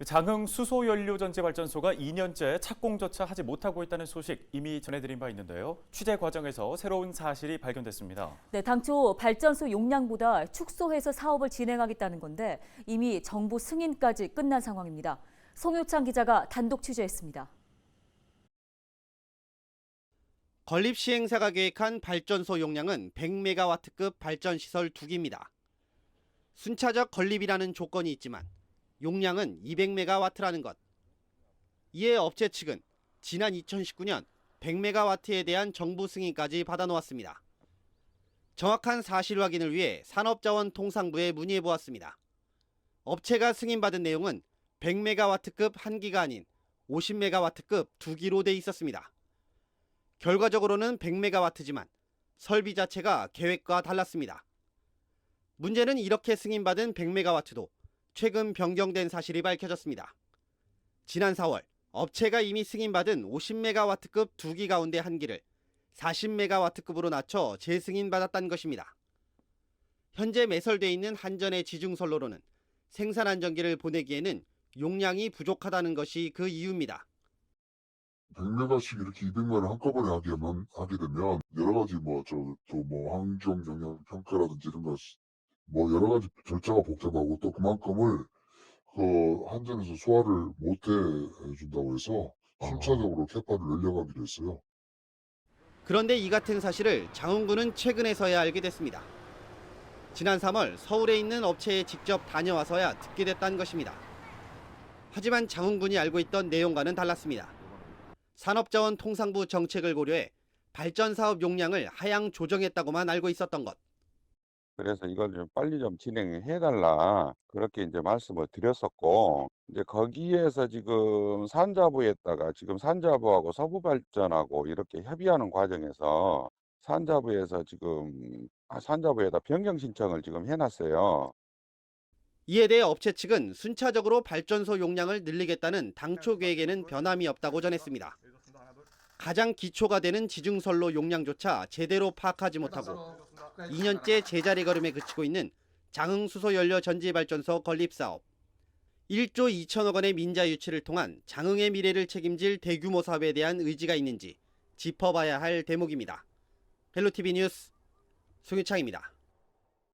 장흥 수소연료전지발전소가 2년째 착공조차 하지 못하고 있다는 소식 이미 전해드린 바 있는데요. 취재 과정에서 새로운 사실이 발견됐습니다. 네, 당초 발전소 용량보다 축소해서 사업을 진행하겠다는 건데 이미 정부 승인까지 끝난 상황입니다. 송효창 기자가 단독 취재했습니다. 건립 시행사가 계획한 발전소 용량은 100메가와트급 발전시설 2기입니다. 순차적 건립이라는 조건이 있지만 용량은 200메가와트라는 것. 이에 업체 측은 지난 2019년 100메가와트에 대한 정부 승인까지 받아놓았습니다. 정확한 사실 확인을 위해 산업자원통상부에 문의해보았습니다. 업체가 승인받은 내용은 100메가와트급 1기가 아닌 50메가와트급 2기로 돼 있었습니다. 결과적으로는 100메가와트지만 설비 자체가 계획과 달랐습니다. 문제는 이렇게 승인받은 100메가와트도 최근 변경된 사실이 밝혀졌습니다. 지난 4월 업체가 이미 승인받은 50메가와트급 2기 가운데 1기를 40메가와트급으로 낮춰 재승인받았다는 것입니다. 현재 매설돼 있는 한전의 지중선로로는 생산 안전기를 보내기에는 용량이 부족하다는 것이 그 이유입니다. 100메가씩 이렇게 200메가를 한꺼번에 하게 되면 여러 가지 환경 영향 평가라든지 이런 거 여러 가지 절차가 복잡하고 또 그만큼을 한전에서 소화를 못 해준다고 해서 순차적으로 캐파를 늘려가기로 했어요. 그런데 이 같은 사실을 장흥군은 최근에서야 알게 됐습니다. 지난 3월 서울에 있는 업체에 직접 다녀와서야 듣게 됐다는 것입니다. 하지만 장흥군이 알고 있던 내용과는 달랐습니다. 산업자원통상부 정책을 고려해 발전사업 용량을 하향 조정했다고만 알고 있었던 것. 그래서 이걸 좀 빨리 좀 진행해달라. 그렇게 이제 말씀을 드렸었고, 이제 거기에서 지금 산자부에다가 지금 산자부하고 서부발전하고 이렇게 협의하는 과정에서 산자부에서 지금 산자부에다 변경 신청을 지금 해놨어요. 이에 대해 업체 측은 순차적으로 발전소 용량을 늘리겠다는 당초 계획에는 변함이 없다고 전했습니다. 가장 기초가 되는 지중선로 용량조차 제대로 파악하지 못하고 2년째 제자리 걸음에 그치고 있는 장흥 수소연료 전지발전소 건립 사업. 1조 2천억 원의 민자 유치를 통한 장흥의 미래를 책임질 대규모 사업에 대한 의지가 있는지 짚어봐야 할 대목입니다. 헬로티비 뉴스 송유창입니다.